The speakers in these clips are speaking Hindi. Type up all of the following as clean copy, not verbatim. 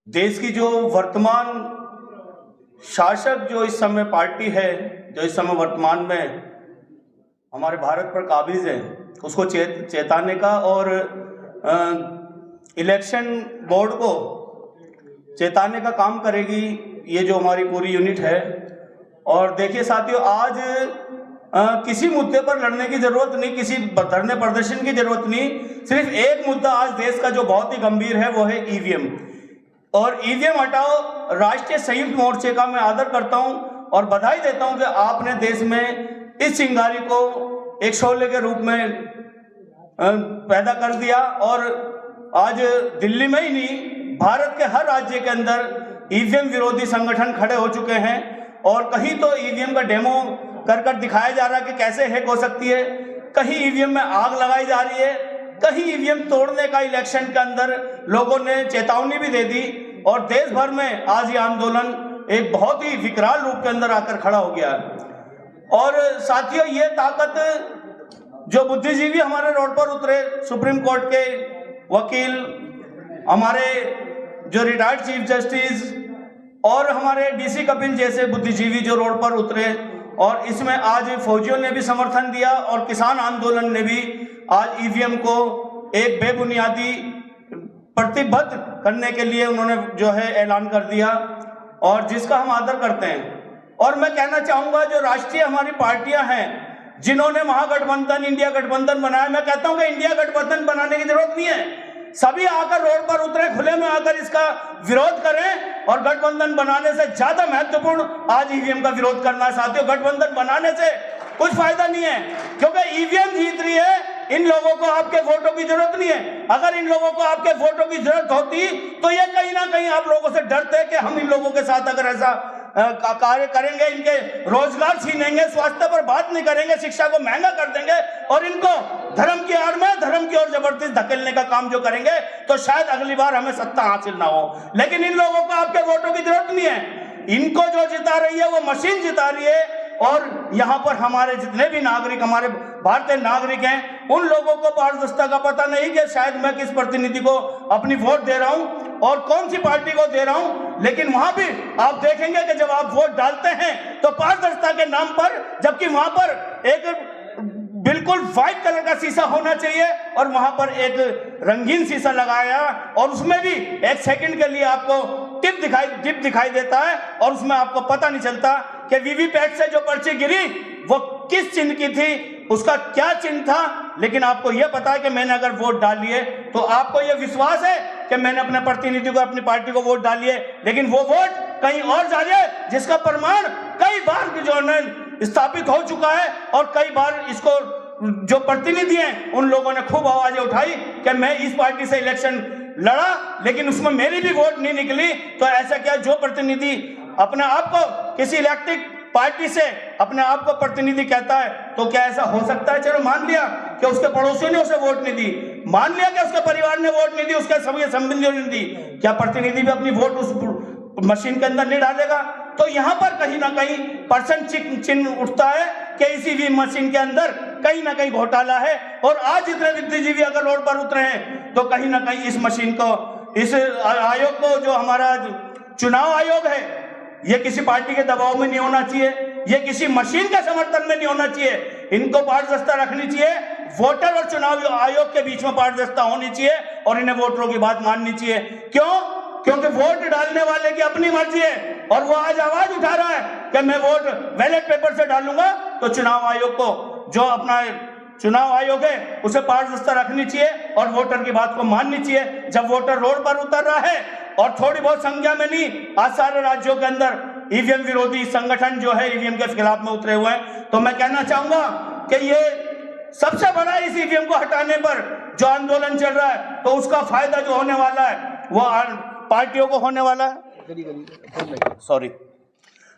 देश की जो वर्तमान शासक जो इस समय पार्टी है, जो इस समय वर्तमान में हमारे भारत पर काबिज है, उसको चेताने का और इलेक्शन बोर्ड को चेताने का काम करेगी ये जो हमारी पूरी यूनिट है। और देखिए साथियों, आज किसी मुद्दे पर लड़ने की जरूरत नहीं, किसी धरने प्रदर्शन की जरूरत नहीं, सिर्फ एक मुद्दा आज देश का जो बहुत ही गंभीर है वो है ईवीएम। और ईवीएम हटाओ राष्ट्रीय संयुक्त मोर्चे का मैं आदर करता हूं और बधाई देता हूं कि आपने देश में इस चिंगारी को एक शोले के रूप में पैदा कर दिया। और आज दिल्ली में ही नहीं, भारत के हर राज्य के अंदर ईवीएम विरोधी संगठन खड़े हो चुके हैं और कहीं तो ईवीएम का डेमो कर दिखाया जा रहा है कि कैसे हैक हो सकती है, कहीं ईवीएम में आग लगाई जा रही है, कहीं ईवीएम तोड़ने का इलेक्शन के अंदर लोगों ने चेतावनी भी दे दी। और देश भर में आज ये आंदोलन एक बहुत ही विकराल रूप के अंदर आकर खड़ा हो गया है। और साथियों, ये ताकत जो बुद्धिजीवी हमारे रोड पर उतरे, सुप्रीम कोर्ट के वकील, हमारे जो रिटायर्ड चीफ जस्टिस और हमारे डीसी कपिल जैसे बुद्धिजीवी जो रोड पर उतरे, और इसमें आज फौजियों ने भी समर्थन दिया और किसान आंदोलन ने भी आज ईवीएम को एक बेबुनियादी प्रतिबद्ध करने के लिए उन्होंने जो है ऐलान कर दिया, और जिसका हम आदर करते हैं। और मैं कहना चाहूंगा, जो राष्ट्रीय हमारी पार्टियां हैं जिन्होंने महागठबंधन, इंडिया गठबंधन बनाया, मैं कहता हूं कि इंडिया गठबंधन बनाने की जरूरत नहीं है, सभी आकर रोड पर उतरे, खुले में आकर इसका विरोध करें। और गठबंधन बनाने से ज्यादा महत्वपूर्ण आज ईवीएम का विरोध करना है। साथियों, गठबंधन बनाने से कुछ फायदा नहीं है, क्योंकि ईवीएम जीत रही है, इन लोगों को आपके वोटों की जरूरत नहीं है। अगर इन लोगों को आपके वोटों की जरूरत होती तो ये कहीं ना कहीं आप लोगों से डरते कि हम इन लोगों के साथ अगर ऐसा कार्य करेंगे, इनके रोजगार छीनेंगे, स्वास्थ्य पर बात नहीं करेंगे, शिक्षा को महंगा कर देंगे और इनको धर्म की आड़ में धर्म की ओर जबरदस्ती धकेलने का काम जो करेंगे, तो शायद अगली बार हमें सत्ता हासिल ना हो। लेकिन इन लोगों को आपके वोटों की जरूरत नहीं है, इनको जो जिता रही है वो मशीन जिता रही है। और यहाँ पर हमारे जितने भी नागरिक, हमारे भारतीय नागरिक हैं, उन लोगों को पारदर्शिता का पता नहीं कि शायद मैं किस प्रतिनिधि को अपनी वोट दे रहा हूं और कौन सी पार्टी को दे रहा हूं। लेकिन वहां भी आप देखेंगे कि जब आप वोट डालते हैं तो पारदर्शिता के नाम पर, जबकि वहां पर एक बिल्कुल व्हाइट कलर का शीशा होना चाहिए और वहां पर एक रंगीन शीशा लगाया और उसमें भी एक सेकंड के लिए आपको टिप दिखाई देता है और उसमें आपको पता नहीं चलता कि वीवीपैट से जो पर्ची गिरी वो किस चिन्ह की थी, उसका क्या चिन्ह था। लेकिन आपको यह पता है कि मैंने अगर वोट डाली है तो आपको यह विश्वास है कि मैंने अपने प्रतिनिधि को, अपनी पार्टी को वोट डाली है, लेकिन वो वोट कहीं और जा रही है, जिसका प्रमाण कई बार जो है स्थापित हो चुका है। और कई बार इसको जो प्रतिनिधि हैं उन लोगों ने खूब आवाजें उठाई कि मैं इस पार्टी से इलेक्शन लड़ा लेकिन उसमें मेरी भी वोट नहीं निकली। तो ऐसा क्या, जो प्रतिनिधि अपने आप को किसी इलेक्टेड पार्टी से अपने आप को प्रतिनिधि कहता है, तो क्या ऐसा हो सकता है? चलो मान लिया कि उसके पड़ोसियों ने उसे वोट नहीं दी, मान लिया कि उसके परिवार ने वोट नहीं दी, उसके सभी संबंधियों ने दी, क्या प्रतिनिधि भी अपनी वोट उस मशीन के अंदर नहीं डालेगा? तो यहाँ पर कहीं ना कहीं परसेंट चिन्ह उठता है कि इसी भी मशीन के अंदर कहीं ना कहीं घोटाला है। और आज जितने बुद्धिजीवी अगर रोड पर उतरे हैं तो कहीं ना कहीं इस मशीन को, इस आयोग को, जो हमारा चुनाव आयोग है, ये किसी पार्टी के दबाव में नहीं होना चाहिए, ये किसी मशीन के समर्थन में नहीं होना चाहिए। इनको पारदर्शिता रखनी चाहिए, वोटर और चुनाव आयोग के बीच में पारदर्शिता होनी चाहिए और इन्हें वोटरों की बात माननी चाहिए। क्यों? क्योंकि वोट डालने वाले की अपनी मर्जी है और वो आज आवाज उठा रहा है कि मैं वोट बैलेट पेपर से डालूंगा। तो चुनाव आयोग को, जो अपना चुनाव आयोग है, उसे पारदर्शिता रखनी चाहिए और वोटर की बात को माननी चाहिए। जब वोटर रोड पर उतर रहा है और थोड़ी बहुत संख्या में नहीं, आज सारे राज्यों के अंदर ईवीएम विरोधी संगठन जो है ईवीएम के खिलाफ में उतरे हुए हैं, तो मैं कहना चाहूंगा कि ये सबसे बड़ा इस ईवीएम को हटाने पर जो आंदोलन चल रहा है, तो उसका फायदा जो होने वाला है वो पार्टियों को होने वाला है। सॉरी,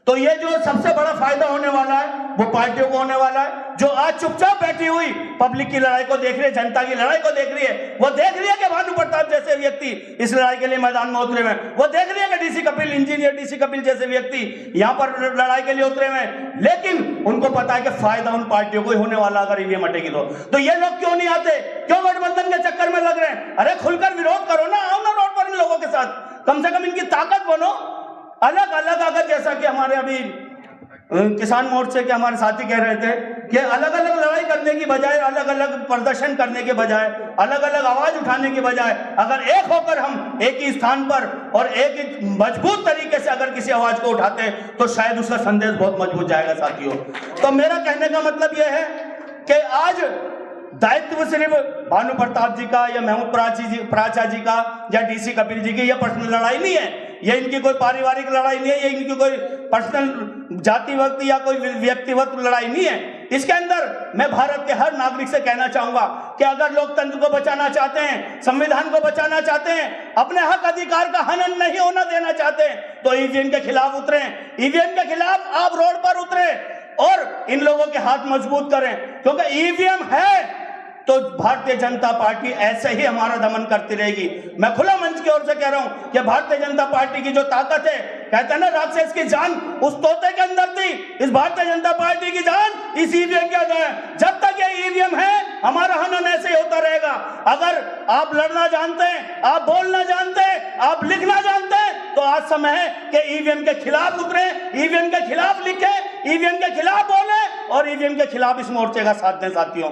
तो ये जो सबसे बड़ा फायदा होने वाला है वो पार्टियों को होने वाला है, जो आज चुपचाप बैठी हुई पब्लिक की लड़ाई को देख रही है, जनता की लड़ाई को देख रही है। वो देख रही है कि भानु प्रताप जैसे व्यक्ति इस लड़ाई के लिए मैदान में उतरे हुए हैं, वो देख रही है कि DC Kapil, engineer DC Kapil जैसे व्यक्ति यहाँ पर लड़ाई के लिए उतरे हुए हैं। लेकिन उनको पता है कि फायदा उन पार्टियों को ही होने वाला अगर ईवीएम हटेगी तो ये लोग क्यों नहीं आते? क्यों गठबंधन के चक्कर में लग रहे हैं? अरे खुलकर विरोध करो ना, आओ ना रोड पर इन लोगों के साथ, कम से कम इनकी ताकत बनो। अलग अलग अगर, जैसा कि हमारे अभी किसान मोर्चे के हमारे साथी कह रहे थे कि अलग अलग लड़ाई करने की बजाय, अलग अलग प्रदर्शन करने के बजाय, अलग अलग आवाज उठाने के बजाय अगर एक होकर हम एक ही स्थान पर और एक ही मजबूत तरीके से अगर किसी आवाज को उठाते हैं तो शायद उसका संदेश बहुत मजबूत जाएगा साथियों। तो मेरा कहने का मतलब यह है कि आज दायित्व सिर्फ भानु प्रताप जी का या महमूद प्राचा जी का या डीसी कपिल जी की, यह पर्सनल लड़ाई नहीं है, ये इनकी कोई पारिवारिक लड़ाई नहीं है, ये इनकी कोई पर्सनल जातिगत या कोई व्यक्तिगत लड़ाई नहीं है। इसके अंदर मैं भारत के हर नागरिक से कहना चाहूंगा कि अगर लोकतंत्र को बचाना चाहते हैं, संविधान को बचाना चाहते हैं, अपने हक अधिकार का हनन नहीं होना देना चाहते हैं, तो ईवीएम के खिलाफ उतरे। ईवीएम के खिलाफ आप रोड पर उतरे और इन लोगों के हाथ मजबूत करें, क्योंकि ईवीएम है तो भारतीय जनता पार्टी ऐसे ही हमारा दमन करती रहेगी। मैं खुला मंच की ओर से कह रहा हूं कि भारतीय जनता पार्टी की जो ताकत है, कहते हैं ना राक्षस की जान उस तोते के अंदर थी, इस भारतीय जनता पार्टी की जान इस ईवीएम के अंदर है। जब तक ये ईवीएम है हमारा हनन ऐसे ही होता रहेगा। अगर आप लड़ना जानते हैं, आप बोलना जानते हैं, आप लिखना जानते हैं, तो आज समय है कि ईवीएम के खिलाफ उतरे, ईवीएम के खिलाफ लिखे, ईवीएम के खिलाफ बोले और ईवीएम के खिलाफ इस मोर्चे का साथ दें साथियों।